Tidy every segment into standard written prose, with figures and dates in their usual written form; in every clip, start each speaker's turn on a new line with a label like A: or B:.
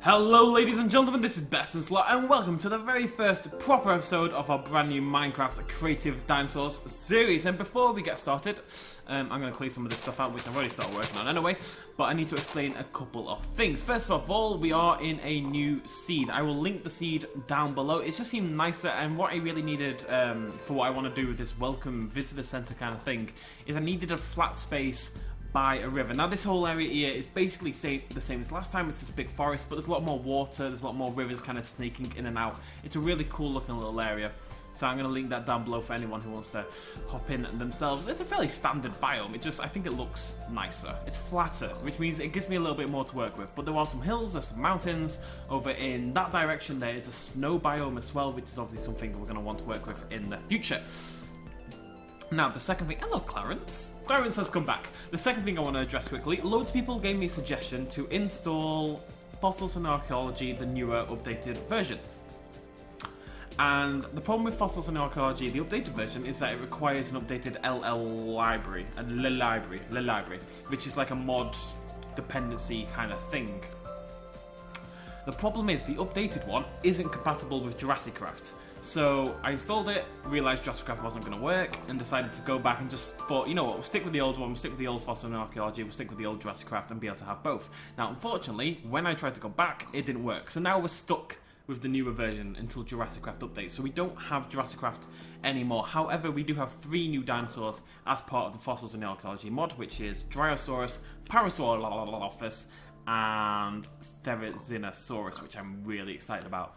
A: Hello ladies and gentlemen, this is Best in Slot and welcome to the very first proper episode of our brand new Minecraft Creative Dinosaurs series. And before we get started, I'm going to clear some of this stuff out which I've already started working on anyway, but I need to explain a couple of things. First of all, we are in a new seed. I will link the seed down below. It just seemed nicer, and what I really needed for what I want to do with this welcome visitor centre kind of thing is I needed a flat space by a river. Now this whole area here is basically the same as last time. It's this big forest, but there's a lot more water, there's a lot more rivers kind of snaking in and out. It's a really cool looking little area, so I'm going to link that down below for anyone who wants to hop in themselves. It's a fairly standard biome, I think it looks nicer. It's flatter, which means it gives me a little bit more to work with, but there are some hills, there's some mountains. Over in that direction there is a snow biome as well, which is obviously something we're going to want to work with in the future. Now, the second thing... Hello, Clarence. Clarence has come back. The second thing I want to address quickly, loads of people gave me a suggestion to install Fossils and Archeology, the newer, updated version. And the problem with Fossils and Archeology, the updated version, is that it requires an updated LL library, which is like a mod dependency kind of thing. The problem is the updated one isn't compatible with Jurassicraft. So I installed it, realised Jurassicraft wasn't going to work, and decided to go back and just thought, you know what, we'll stick with the old one, we'll stick with the old Fossil and Archaeology, we'll stick with the old Jurassicraft and be able to have both. Now, unfortunately, when I tried to go back, it didn't work. So now we're stuck with the newer version until Jurassicraft updates. So we don't have Jurassicraft anymore. However, we do have 3 new dinosaurs as part of the Fossils and Archaeology mod, which is Drysaurus, Parasaurolophus, and Tyrannosaurus, which I'm really excited about.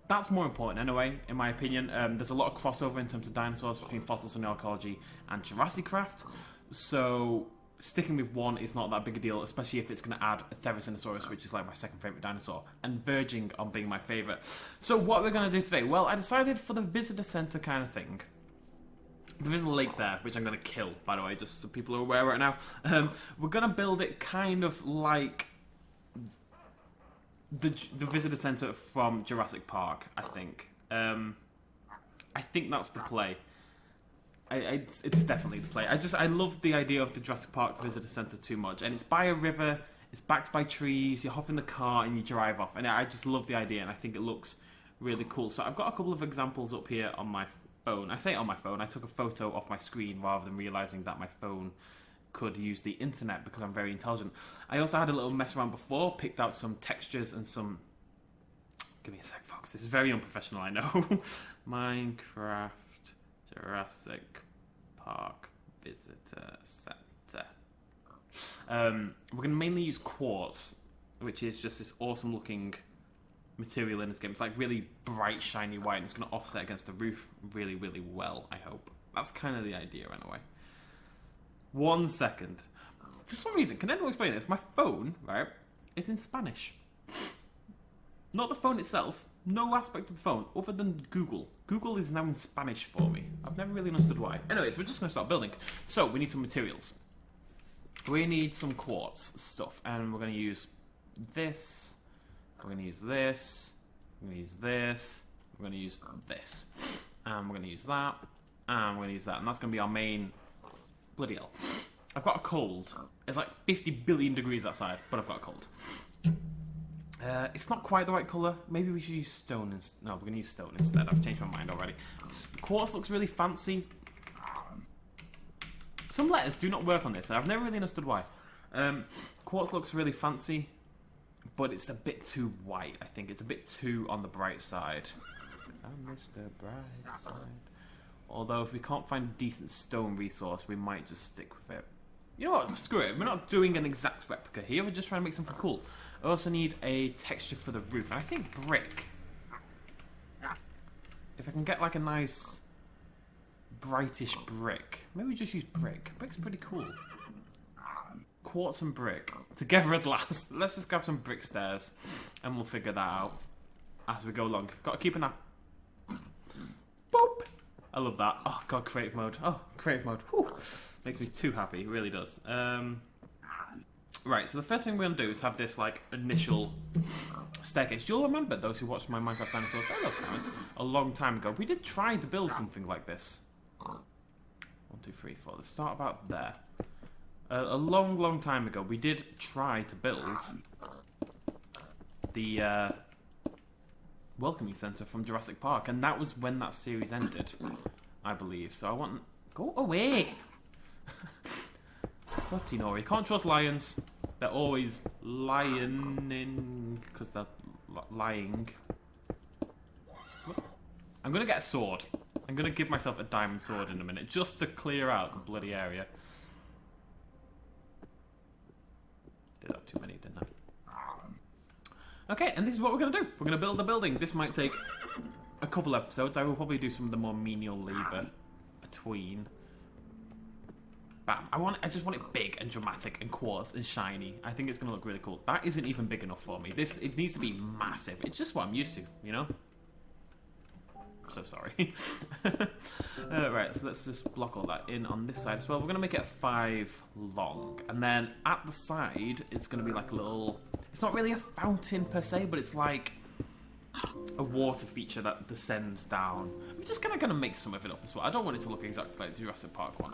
A: That's more important anyway, in my opinion. There's a lot of crossover in terms of dinosaurs between Fossils and Archaeology and Jurassicraft, so sticking with one is not that big a deal, especially if it's going to add a Tyrannosaurus, which is like my second favourite dinosaur, and verging on being my favourite. So what we're going to do today? Well, I decided for the visitor centre kind of thing. There is a lake there, which I'm going to kill, by the way, just so people are aware right now. We're going to build it kind of like the visitor centre from Jurassic Park, I think. I think that's the play. It's definitely the play. I love the idea of the Jurassic Park visitor centre too much, and it's by a river, it's backed by trees, you hop in the car and you drive off, and I just love the idea, and I think it looks really cool. So I've got a couple of examples up here on my phone. I say on my phone, I took a photo off my screen rather than realising that my phone could use the internet because I'm very intelligent. I also had a little mess around before, picked out some textures and some... Give me a sec, folks. This is very unprofessional, I know. Minecraft Jurassic Park Visitor Centre. We're going to mainly use quartz, which is just this awesome looking material in this game. It's like really bright, shiny white, and it's going to offset against the roof really, really well, I hope. That's kind of the idea, anyway. 1 second. For some reason, can anyone explain this? My phone, right, is in Spanish. Not the phone itself, no aspect of the phone, other than Google. Google is now in Spanish for me. I've never really understood why. Anyways, we're just going to start building. So, we need some materials. We need some quartz stuff, and we're going to use this. We're going to use this. We're going to use this. We're going to use this. And we're going to use that. And we're going to use that. And that's going to be our main... Bloody hell. I've got a cold. It's like 50 billion degrees outside, but I've got a cold. It's not quite the right colour. Maybe we should use stone. No, we're going to use stone instead. I've changed my mind already. Quartz looks really fancy. Some letters do not work on this. I've never really understood why. Quartz looks really fancy, but it's a bit too white, I think. It's a bit too on the bright side. I'm Mr. Bright Side. Although if we can't find a decent stone resource, we might just stick with it. You know what? Screw it. We're not doing an exact replica here. We're just trying to make something cool. I also need a texture for the roof. And I think brick. If I can get like a nice brightish brick. Maybe we just use brick. Brick's pretty cool. Quartz and brick. Together at last. Let's just grab some brick stairs. And we'll figure that out as we go along. Got to keep an eye. Boop! I love that. Oh, God, creative mode. Oh, creative mode. Whew. Makes me too happy. It really does. Right, so the first thing we're going to do is have this, like, initial staircase. You'll remember, those who watched my Minecraft Dinosaurs a long time ago. We did try to build something like this. 1, 2, 3, 4. Let's start about there. A long, long time ago, we did try to build the welcoming centre from Jurassic Park, and that was when that series ended, I believe. So I want... Go away! Bloody Nora, you can't trust lions. They're always lying because they're lying. I'm going to get a sword. I'm going to give myself a diamond sword in a minute, just to clear out the bloody area. Did that too many, didn't I? Okay, and this is what we're going to do. We're going to build a building. This might take a couple episodes. I will probably do some of the more menial labour between. Bam. I just want it big and dramatic and quartz and shiny. I think it's going to look really cool. That isn't even big enough for me. It needs to be massive. It's just what I'm used to, you know? So sorry. Right, so let's just block all that in on this side as well. We're going to make it a 5 long. And then at the side, it's going to be like a little... It's not really a fountain per se, but it's like a water feature that descends down. I'm just kind of make some of it up as well. I don't want it to look exactly like the Jurassic Park one.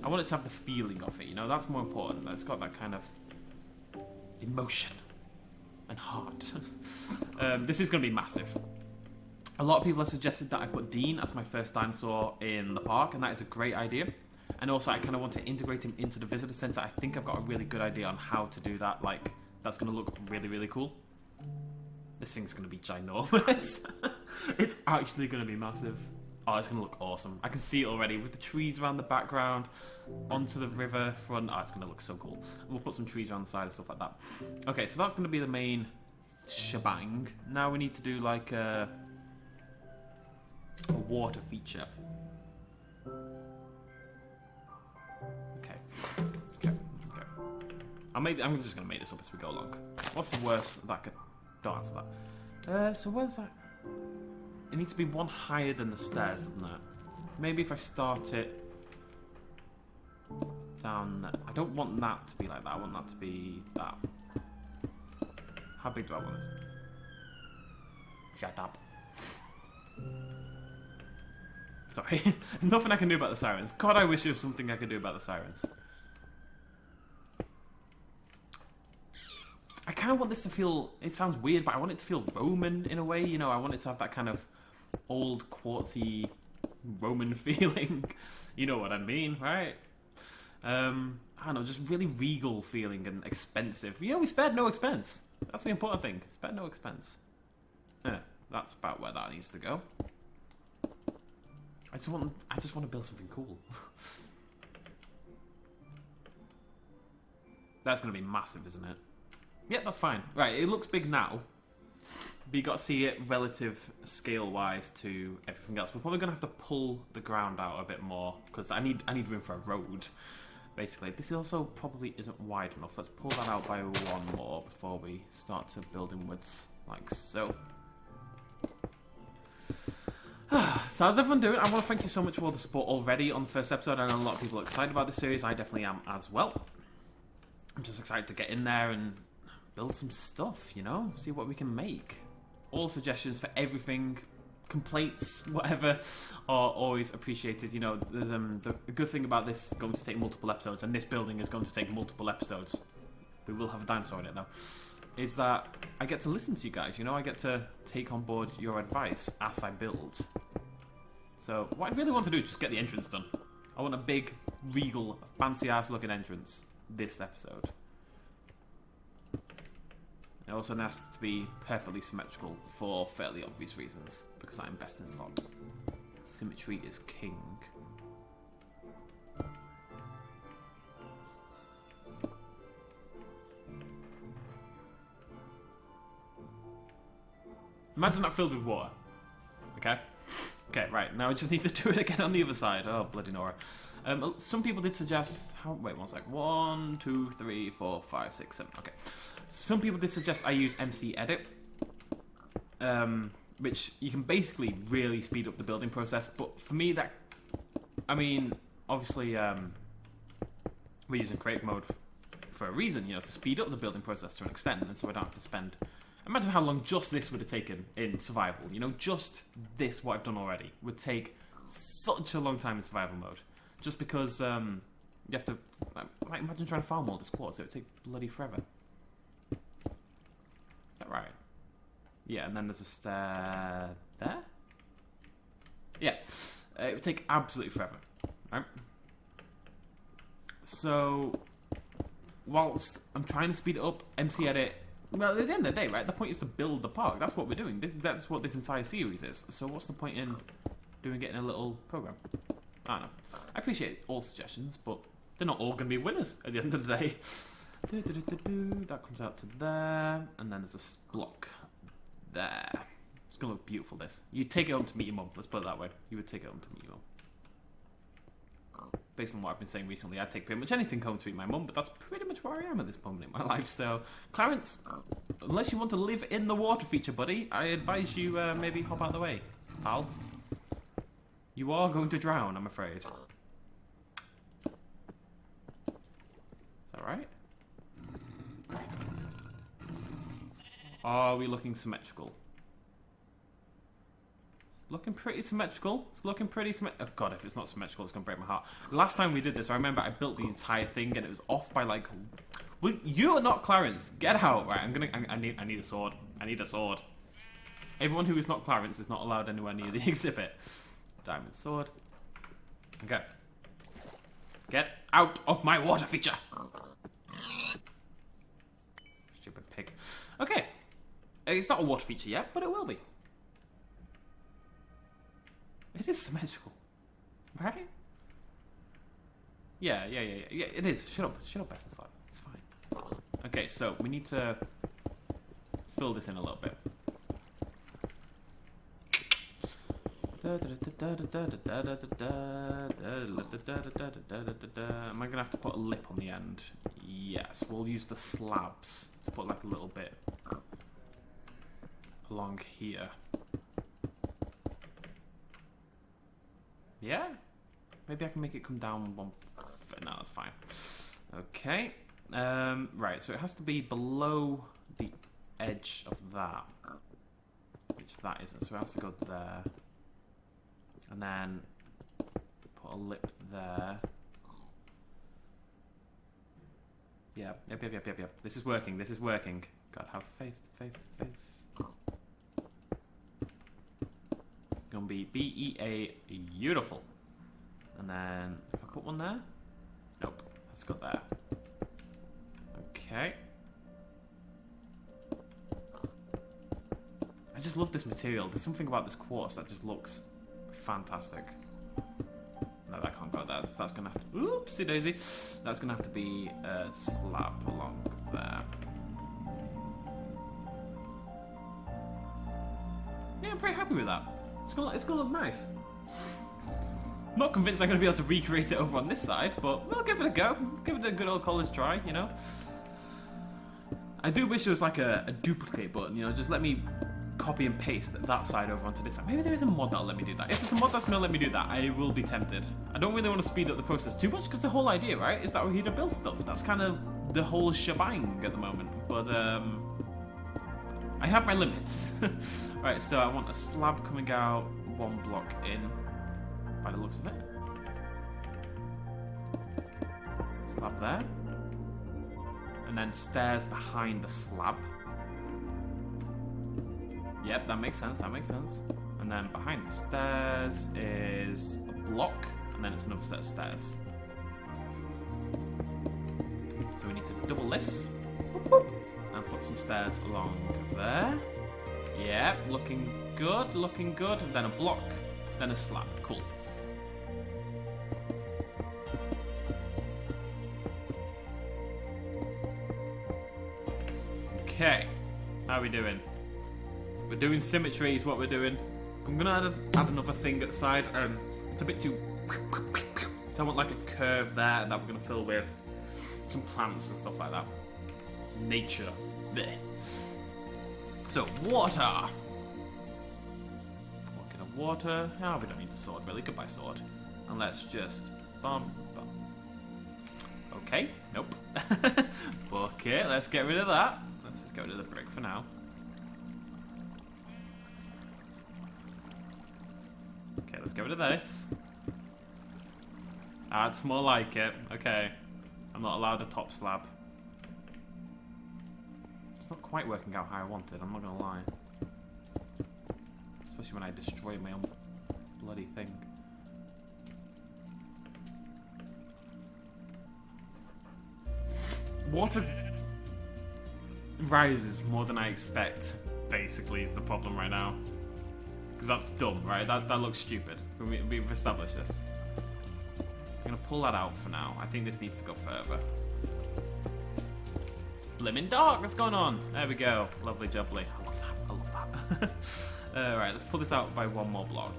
A: I want it to have the feeling of it, you know? That's more important. It's got that kind of emotion and heart. This is going to be massive. A lot of people have suggested that I put Dean as my first dinosaur in the park, and that is a great idea. And also, I kind of want to integrate him into the visitor centre. I think I've got a really good idea on how to do that. Like, that's going to look really, really cool. This thing's going to be ginormous. It's actually going to be massive. Oh, it's going to look awesome. I can see it already with the trees around the background, onto the river front. Oh, it's going to look so cool. And we'll put some trees around the side and stuff like that. Okay, so that's going to be the main shebang. Now we need to do like a water feature. Okay. I'm just going to make this up as we go along. What's the worst that could... Don't answer that. So where's that? It needs to be one higher than the stairs, doesn't it? Maybe if I start it down there. I don't want that to be like that. I want that to be that. How big do I want it? Shut up. Sorry. Nothing I can do about the sirens. God, I wish there was something I could do about the sirens. I kind of want this to feel... It sounds weird, but I want it to feel Roman in a way. You know, I want it to have that kind of old quartzy Roman feeling. You know what I mean, right? I don't know, just really regal feeling and expensive. You know, we spared no expense. That's the important thing. Spared no expense. That's about where that needs to go. I just want to build something cool. That's going to be massive, isn't it? Yeah, that's fine. Right, it looks big now. But you got to see it relative scale-wise to everything else. We're probably going to have to pull the ground out a bit more because I need room for a road. Basically, this also probably isn't wide enough. Let's pull that out by one more before we start to build inwards, like so. So how's everyone doing? I want to thank you so much for all the support already on the first episode. I know a lot of people are excited about this series. I definitely am as well. I'm just excited to get in there and build some stuff, you know? See what we can make. All suggestions for everything, complaints, whatever, are always appreciated. You know, there's the good thing about this is going to take multiple episodes, and this building is going to take multiple episodes. We will have a dinosaur in it, though. Is that I get to listen to you guys, you know? I get to take on board your advice as I build. So what I really want to do is just get the entrance done. I want a big, regal, fancy-ass looking entrance this episode. It also has to be perfectly symmetrical for fairly obvious reasons, because I'm best in slot. Symmetry is king. Imagine that filled with water. Okay? Okay, right. Now I just need to do it again on the other side. Oh, bloody Nora. Some people did suggest... Wait one sec. 1, 2, 3, 4, 5, 6, 7. Okay. Some people did suggest I use MC Edit. Which you can basically really speed up the building process. But for me, that... I mean, obviously, we're using creative mode for a reason, you know, to speed up the building process to an extent. And so I don't have to spend... Imagine how long just this would have taken in survival. You know, just this, what I've done already, would take such a long time in survival mode. Just because you have to... Like, imagine trying to farm all this quartz. It would take bloody forever. that right? Yeah, and then there's a stair there? Yeah. It would take absolutely forever. Right? So, whilst I'm trying to speed it up, MC Edit, well, at the end of the day, right, the point is to build the park. That's what we're doing. That's what this entire series is. So what's the point in doing it in a little program? I don't know. I appreciate all suggestions, but they're not all going to be winners at the end of the day. That comes out to there, and then there's a block there. It's going to look beautiful, this. You'd take it home to meet your mum. Let's put it that way. You would take it home to meet your mum. Based on what I've been saying recently, I'd take pretty much anything home to meet my mum, but that's pretty much where I am at this moment in my life. So, Clarence, unless you want to live in the water feature, buddy, I advise you maybe hop out of the way, pal. You are going to drown, I'm afraid. Is that right? Are we looking symmetrical? Looking pretty symmetrical. It's looking pretty symmetrical. Oh god, if it's not symmetrical, it's gonna break my heart. Last time we did this, I remember I built the entire thing and it was off by like. Well, you are not Clarence. Get out, right? I need a sword. I need a sword. Everyone who is not Clarence is not allowed anywhere near the exhibit. Diamond sword. Okay. Get out of my water feature. Stupid pig. Okay. It's not a water feature yet, but it will be. It is symmetrical, right? Yeah, it is. Shut up, Best Slide. It's fine. Okay, so we need to fill this in a little bit. Am I gonna have to put a lip on the end? Yes, we'll use the slabs to put like a little bit along here. Yeah? Maybe I can make it come down one foot. No, that's fine. Okay. Right, so it has to be below the edge of that. Which that isn't, so it has to go there. And then put a lip there. Yep. This is working. God, have faith. It's gonna be BEA beautiful. And then if I put one there? Nope. Let's go there. Okay. I just love this material. There's something about this quartz that just looks fantastic. No, that can't go there. That's gonna have to. Oopsie daisy. That's gonna have to be a slab along there. Yeah, I'm pretty happy with that. It's gonna look nice. Not convinced I'm gonna be able to recreate it over on this side, but we'll give it a go. Give it a good old college try, you know. I do wish there was like a duplicate button, you know, just let me copy and paste that side over onto this side. Maybe there is a mod that'll let me do that. If there's a mod that's gonna let me do that, I will be tempted. I don't really want to speed up the process too much because the whole idea, right, is that we're here to build stuff. That's kind of the whole shebang at the moment. But I have my limits. Right, so I want a slab coming out one block in, by the looks of it. Slab there. And then stairs behind the slab. Yep, that makes sense, And then behind the stairs is a block, and then it's another set of stairs. So we need to double this. Boop, boop, and put some stairs along there. Yep, looking good. And then a block, then a slab. Cool. Okay, how are we doing? We're doing symmetry is what we're doing. I'm gonna add another thing at the side. It's a bit too. So I want like a curve there, and that we're gonna fill with some plants and stuff like that. Nature. Blech. So water. Bucket of water. Oh, we don't need the sword really. Goodbye sword. And let's just bum. Okay. Nope. Bucket. Let's get rid of that. Let's just get rid of the brick for now. Okay, let's get rid of this. That's more like it. Okay. I'm not allowed a top slab. It's not quite working out how I wanted, I'm not gonna lie. Especially when I destroy my own bloody thing. Water rises more than I expect, basically, is the problem right now. Because that's dumb, right? That looks stupid. We've established this. I'm going to pull that out for now. I think this needs to go further. It's blimmin' dark. What's going on? There we go. Lovely jubbly. I love that. I love that. Right, let's pull this out by one more block.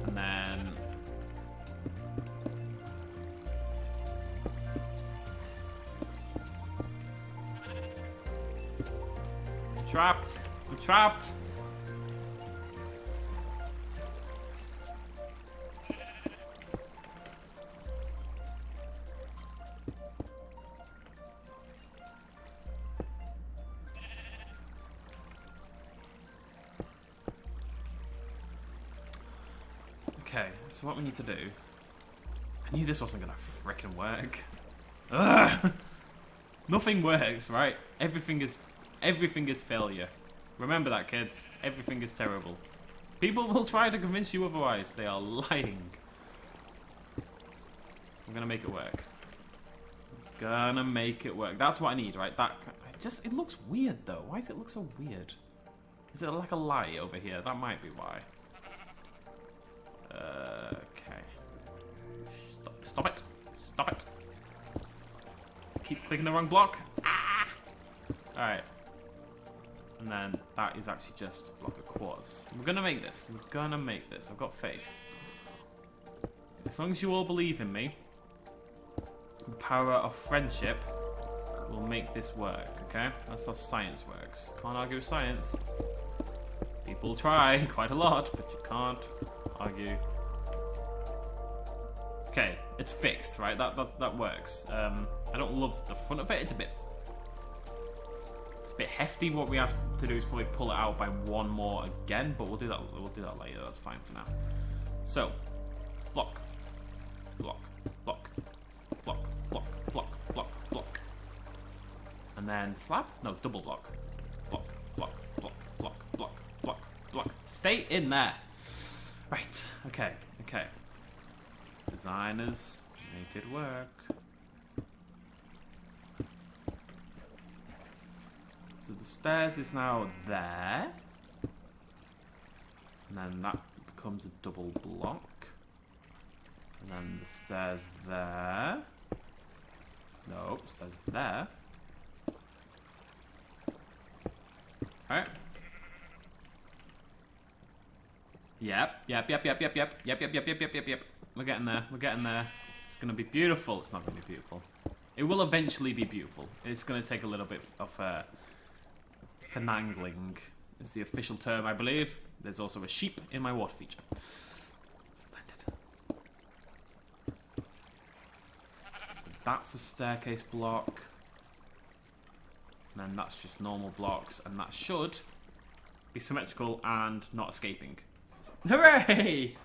A: And then... Trapped! I'm trapped! Okay, so what we need to do... I knew this wasn't gonna frickin' work. Ugh! Nothing works, right? Everything is failure. Remember that, kids. Everything is terrible. People will try to convince you otherwise. They are lying. I'm gonna make it work. Gonna make it work. That's what I need, right? It looks weird though. Why does it look so weird? Is it like a lie over here? That might be why. Okay. Stop it. Stop it. Keep clicking the wrong block. Ah! Alright. And then that is actually just a block of quartz. We're gonna make this. We're gonna make this. I've got faith. As long as you all believe in me, the power of friendship will make this work, okay? That's how science works. Can't argue with science. People try quite a lot, but you can't argue. Okay, it's fixed, right? That works. I don't love the front of it. It's a bit hefty. What we have to do is probably pull it out by one more again, but we'll do that later. That's fine for now. So, block, block, block, block, block, block, block, block, and then slab. No, double block. Block, block, block, block, block, block, block. Stay in there. Right. Okay. Okay. Designers, make it work. So the stairs is now there. And then that becomes a double block. And then the stairs there. No, stairs there. Alright. Yep. We're getting there. We're getting there. It's gonna be beautiful. It's not gonna be beautiful. It will eventually be beautiful. It's gonna take a little bit of finagling is the official term, I believe. There's also a sheep in my water feature. Splendid. So that's a staircase block. And then that's just normal blocks. And that should be symmetrical and not escaping. Hooray!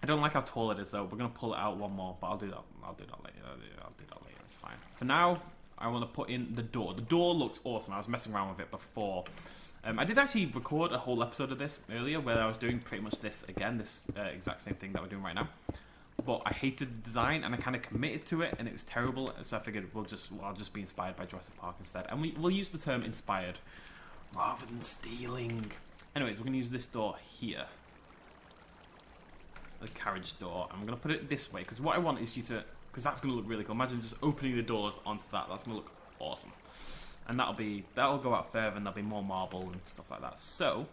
A: I don't like how tall it is though. We're gonna pull it out one more, but I'll do that later. I'll do that later. It's fine. For now, I want to put in the door. The door looks awesome. I was messing around with it before. I did actually record a whole episode of this earlier where I was doing pretty much this again, this exact same thing that we're doing right now. But I hated the design and I kind of committed to it and it was terrible. So I figured I'll just be inspired by Jurassic Park instead. And we'll use the term inspired rather than stealing. Anyways, we're going to use this door here. The carriage door. I'm going to put it this way because what I want is you to... Because that's going to look really cool. Imagine just opening the doors onto that. That's going to look awesome. And that'll go out further and there'll be more marble and stuff like that. So,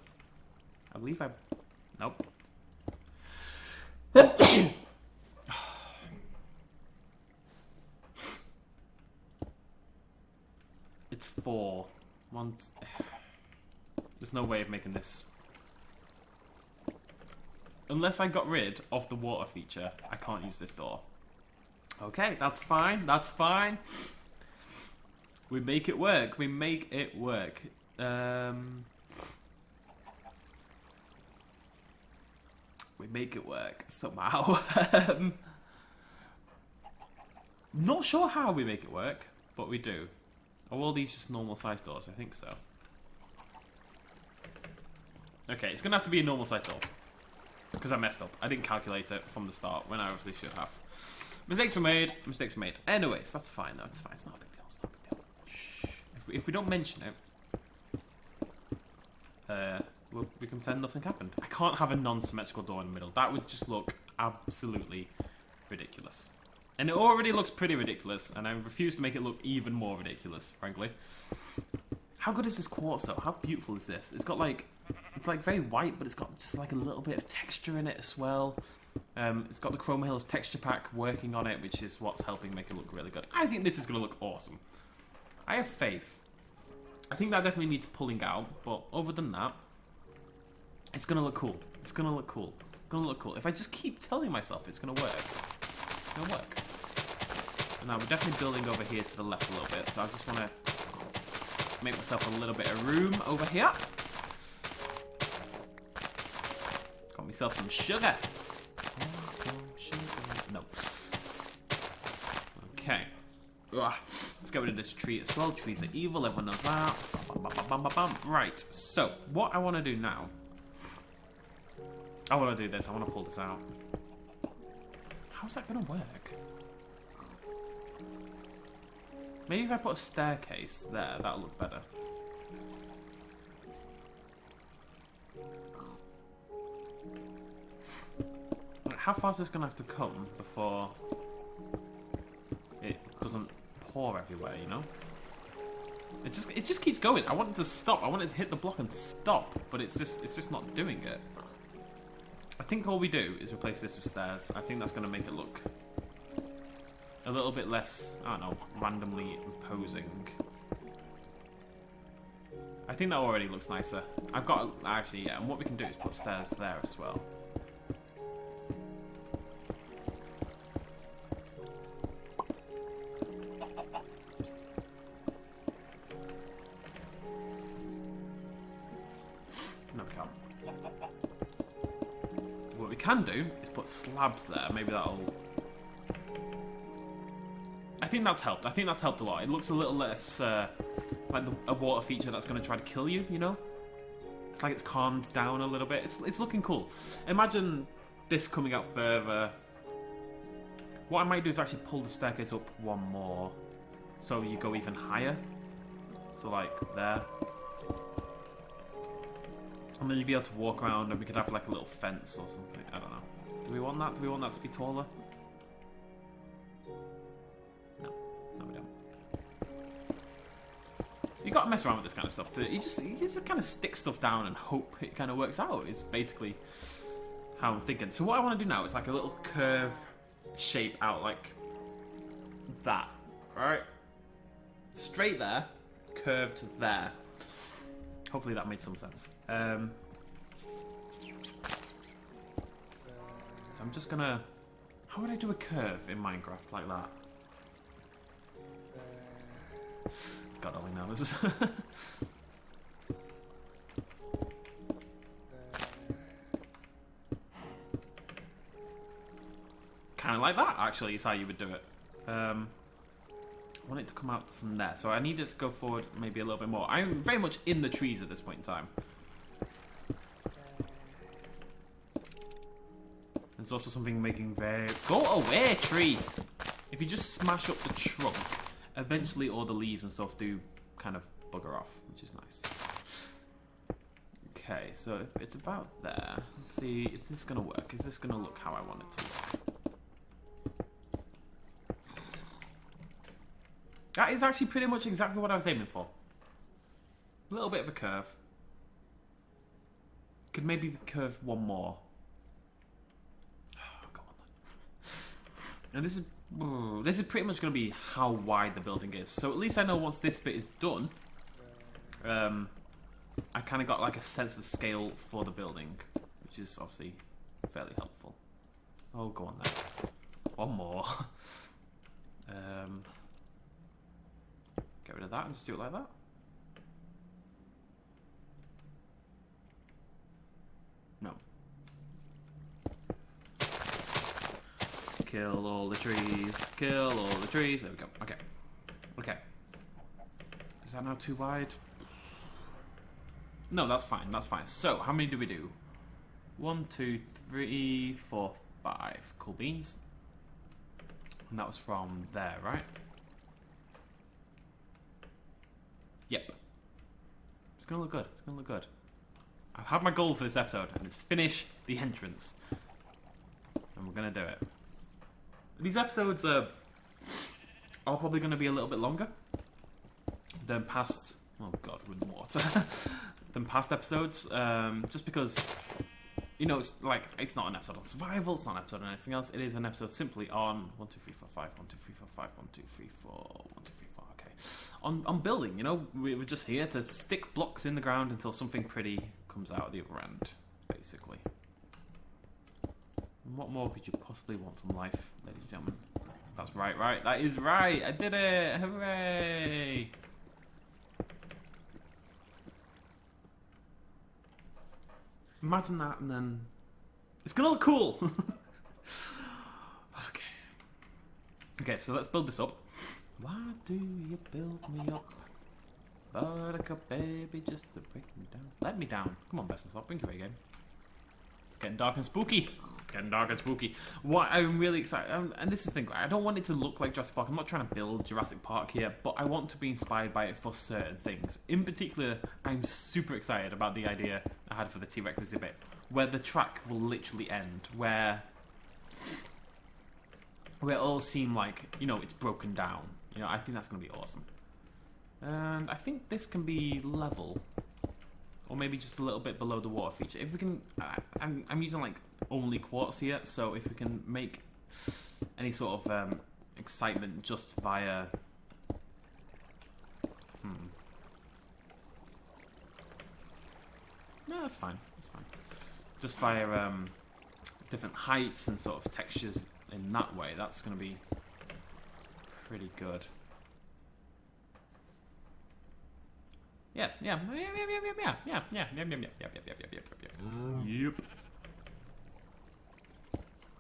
A: I believe nope. It's 4. There's no way of making this. Unless I got rid of the water feature, I can't use this door. Okay, that's fine. That's fine. We make it work. We make it work. We make it work somehow. Not sure how we make it work, but we do. Are all these just normal size doors? I think so. Okay, it's going to have to be a normal size door. Because I messed up. I didn't calculate it from the start when I obviously should have. Mistakes were made. Mistakes were made. Anyways, that's fine though. It's fine. It's not a big deal. It's not a big deal. Shh. If we don't mention it, we can pretend nothing happened. I can't have a non-symmetrical door in the middle. That would just look absolutely ridiculous. And it already looks pretty ridiculous, and I refuse to make it look even more ridiculous, frankly. How good is this quartz though? How beautiful is this? It's got like, it's like very white, but it's got just like a little bit of texture in it as well. It's got the Chroma Hills texture pack working on it, which is what's helping make it look really good. I think this is going to look awesome. I have faith. I think that definitely needs pulling out, but other than that, it's going to look cool. It's going to look cool. It's going to look cool. If I just keep telling myself it's going to work, it's going to work. Now, we're definitely building over here to the left a little bit, so I just want to make myself a little bit of room over here. Got myself some sugar. No. Okay. Ugh. Let's get rid of this tree as well. Trees are evil, everyone knows that. Right, so what I want to do now, I want to do this. I want to pull this out. How's that going to work? Maybe if I put a staircase there, that'll look better. How far is this going to have to come before it doesn't pour everywhere, you know? It just keeps going. I want it to stop. I want it to hit the block and stop, but it's just not doing it. I think all we do is replace this with stairs. I think that's going to make it look a little bit less, I don't know, randomly imposing. I think that already looks nicer. I've got, actually, yeah, and what we can do is put stairs there as well. No, we can't. What we can do is put slabs there. Maybe that'll... I think that's helped. I think that's helped a lot. It looks a little less like a water feature that's going to try to kill you, you know? It's like it's calmed down a little bit. It's looking cool. Imagine this coming out further. What I might do is actually pull the staircase up one more so you go even higher. So like there. And then you'd be able to walk around and we could have like a little fence or something. I don't know. Do we want that? Do we want that to be taller? No, we don't. You gotta mess around with this kind of stuff. You just kind of stick stuff down and hope it kind of works out. It's basically how I'm thinking. So what I want to do now is like a little curve shape out like that. Alright? Straight there, curved there. Hopefully that made some sense. So I'm just gonna... How would I do a curve in Minecraft like that? God only knows. Kind of like that, actually, is how you would do it. I want it to come out from there, so I need it to go forward maybe a little bit more. I'm very much in the trees at this point in time. There's also something making very... Go away, tree! If you just smash up the trunk, eventually all the leaves and stuff do kind of bugger off, which is nice. Okay, so if it's about there. Let's see, is this going to work? Is this going to look how I want it to look? That is actually pretty much exactly what I was aiming for. A little bit of a curve. Could maybe curve one more. Oh, come on then. And this is pretty much going to be how wide the building is. So at least I know once this bit is done, I kind of got like a sense of scale for the building, which is obviously fairly helpful. Oh, go on then. One more. Get rid of that and just do it like that. No. Kill all the trees. Kill all the trees. There we go. Okay. Okay. Is that now too wide? No, that's fine. That's fine. So, how many do we do? 1, 2, 3, 4, 5. Cool beans. And that was from there, right? Yep. It's gonna look good. It's gonna look good. I've had my goal for this episode, and it's finish the entrance. And we're gonna do it. These episodes are probably gonna be a little bit longer than past. Oh god, we're in the water. Than past episodes, just because, you know, it's like, it's not an episode on survival, it's not an episode on anything else, it is an episode simply on 1, 2, 3, 4, 5, 1, 2, 3, 4, 5, 1, 2, 3, 4, 1, 2, 3, 4, okay. On building, you know, we're just here to stick blocks in the ground until something pretty comes out of the other end, basically. And what more could you possibly want from life, ladies and gentlemen? That's right, right, that is right, I did it, hooray! Imagine that, and then it's gonna look cool. Okay. Okay, so let's build this up. Why do you build me up, buttercup baby, just to break me down? Let me down. Come on, best and stop. Bring your A game. It's getting dark and spooky. Getting dark and spooky. What I'm really excited, and this is the thing, I don't want it to look like Jurassic Park. I'm not trying to build Jurassic Park here, but I want to be inspired by it for certain things. In particular, I'm super excited about the idea I had for the T-Rex exhibit, where the track will literally end, where it all seem like, you know, it's broken down. You know, I think that's going to be awesome. And I think this can be level, or maybe just a little bit below the water feature. If we can, I'm using like only quartz here, so if we can make any sort of excitement just via no, that's fine, that's fine, just via different heights and sort of textures in that way, that's going to be pretty good. Yep.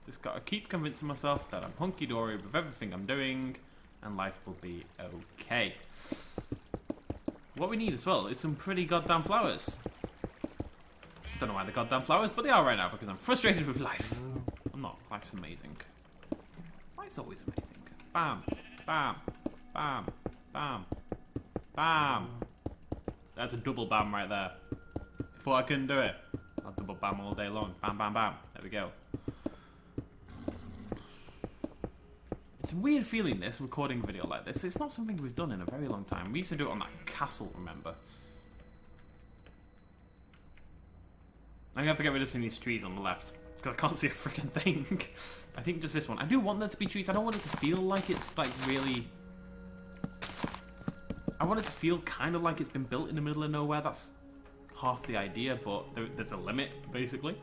A: Just gotta keep convincing myself that I'm hunky-dory with everything I'm doing, and life will be okay. What we need as well is some pretty goddamn flowers. Don't know why they're goddamn flowers, but they are right now because I'm frustrated with life. I'm not. Life's amazing. Life's always amazing. Bam, bam, bam, bam, bam. That's a double bam right there. Before I couldn't do it, I'll double bam all day long. Bam, bam, bam. There we go. It's a weird feeling, this, recording a video like this. It's not something we've done in a very long time. We used to do it on that castle, remember? I'm gonna have to get rid of some of these trees on the left, because I can't see a freaking thing. I think just this one. I do want there to be trees. I don't want it to feel like it's, like, really... I want it to feel kind of like it's been built in the middle of nowhere. That's half the idea, but there's a limit, basically.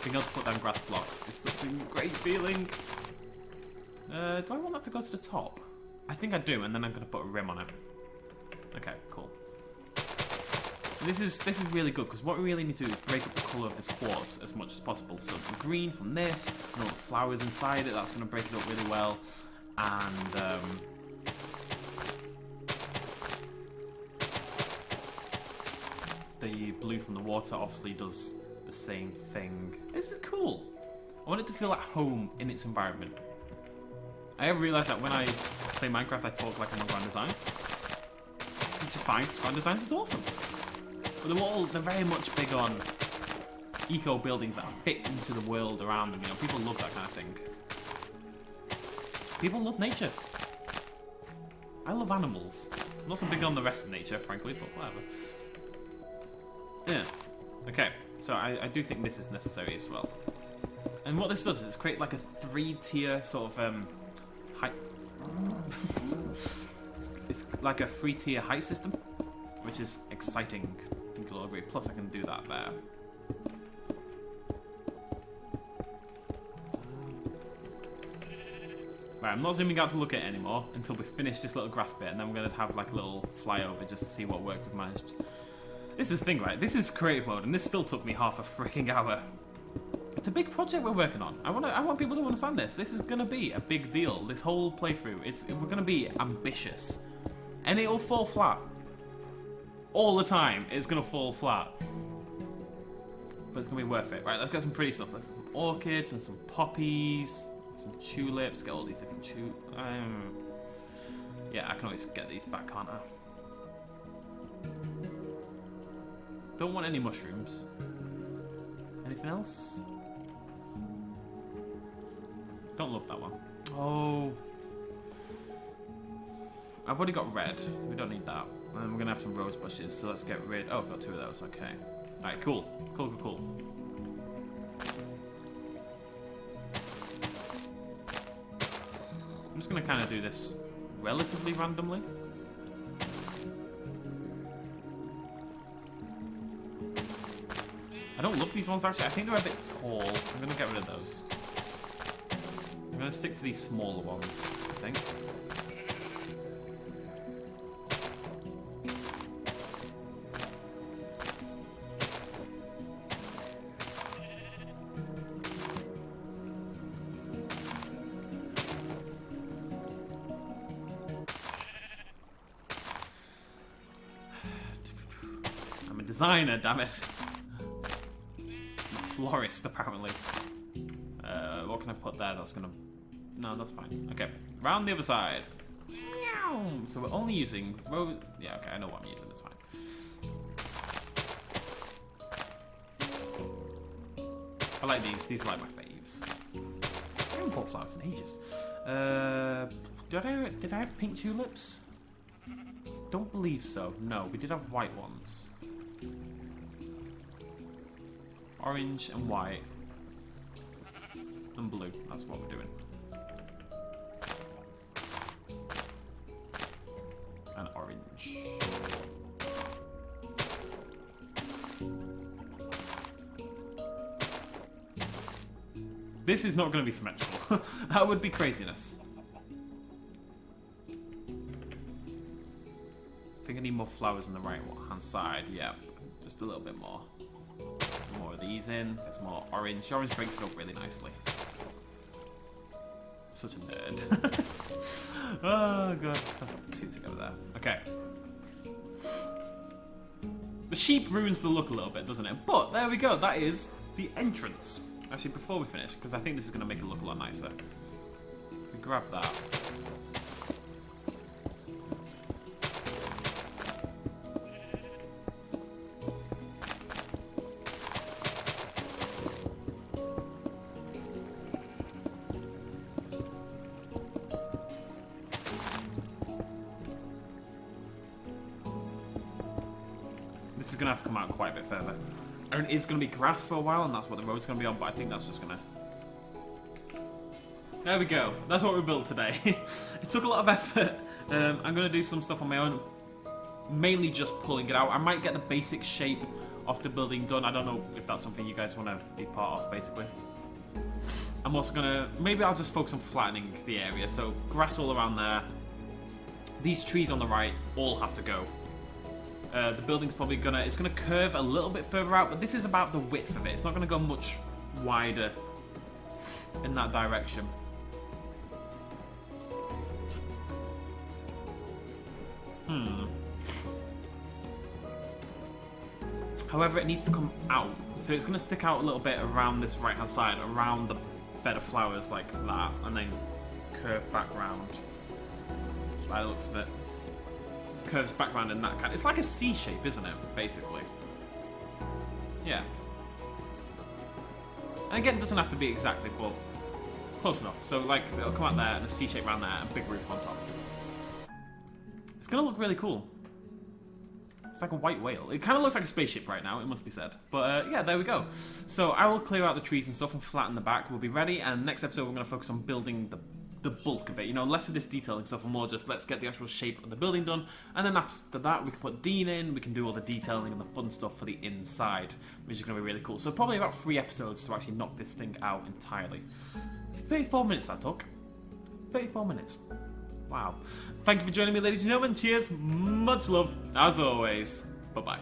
A: Being able to put down grass blocks is such a great feeling. Do I want that to go to the top? I think I do, and then I'm going to put a rim on it. Okay, cool. And this is really good, because what we really need to do is break up the colour of this quartz as much as possible. So the green from this, and all the flowers inside it, that's going to break it up really well. And the blue from the water obviously does the same thing. This is cool. I want it to feel at home in its environment. I have realised that when I play Minecraft I talk like I'm on Grand Designs, which is fine because Grand Designs is awesome. But they're very much big on eco buildings that fit into the world around them. You know, people love that kind of thing. People love nature. I love animals. I'm not so big on the rest of nature, frankly, but whatever. Yeah. Okay, so I do think this is necessary as well. And what this does is create like a 3-tier sort of height. It's like a 3-tier height system, which is exciting. I think you'll agree. Plus, I can do that there. Right, I'm not zooming out to look at it anymore until we finish this little grass bit, and then we're going to have like a little flyover just to see what work we've managed. This is the thing, right? This is creative mode, and this still took me half a freaking hour. It's a big project we're working on. I want people to understand this. This is gonna be a big deal. This whole playthrough, we're gonna be ambitious, and it'll fall flat all the time. It's gonna fall flat, but it's gonna be worth it. Right, let's get some pretty stuff. Let's get some orchids and some poppies, some tulips. Get all these different yeah, I can always get these back, can't I? Don't want any mushrooms. Anything else? Don't love that one. Oh. I've already got red. We don't need that. And we're going to have some rose bushes, so let's get rid... Oh, I've got 2 of those. Okay. Alright, cool. Cool. I'm just going to kind of do this relatively randomly. I don't love these ones, actually. I think they're a bit tall. I'm going to get rid of those. I'm going to stick to these smaller ones, I think. I'm a designer, damn it. Florist, apparently. What can I put there that's gonna... No, that's fine. Okay, round the other side. So we're only using... Yeah, okay, I know what I'm using, that's fine. I like these are like my faves. I haven't bought flowers in ages. Did I have pink tulips? Don't believe so. No, we did have white ones. Orange and white. And blue. That's what we're doing. And orange. This is not going to be symmetrical. That would be craziness. I think I need more flowers on the right hand side. Yeah, just a little bit more. More of these in. There's more orange. The orange breaks it up really nicely. I'm such a nerd. Oh god. 2 to go there. Okay. The sheep ruins the look a little bit, doesn't it? But there we go. That is the entrance. Actually, before we finish, because I think this is going to make it look a lot nicer. If we grab that. This is going to have to come out quite a bit further. And it's going to be grass for a while, and that's what the road's going to be on, but I think that's just going to... There we go. That's what we built today. It took a lot of effort. I'm going to do some stuff on my own, mainly just pulling it out. I might get the basic shape of the building done. I don't know if that's something you guys want to be part of, basically. I'm also going to... Maybe I'll just focus on flattening the area, so grass all around there. These trees on the right all have to go. The building's probably it's gonna curve a little bit further out, but this is about the width of it. It's not gonna go much wider in that direction. However, it needs to come out, so it's gonna stick out a little bit around this right-hand side, around the bed of flowers like that, and then curve back round. By the looks of it. Curves back around in that kind. It's like a C shape, isn't it? Basically. Yeah. And again, it doesn't have to be exactly, but close enough. So like, it'll come out there and a C shape around there and a big roof on top. It's gonna look really cool. It's like a white whale. It kind of looks like a spaceship right now, it must be said. But yeah, there we go. So I will clear out the trees and stuff and flatten the back. We'll be ready. And next episode, we're going to focus on building the bulk of it, you know, less of this detailing stuff and more just let's get the actual shape of the building done, and then after that we can put Dean in, we can do all the detailing and the fun stuff for the inside, which is going to be really cool. So probably about 3 episodes to actually knock this thing out entirely. 34 minutes that took. 34 minutes. Wow. Thank you for joining me, ladies and gentlemen. Cheers, much love, as always. Bye-bye.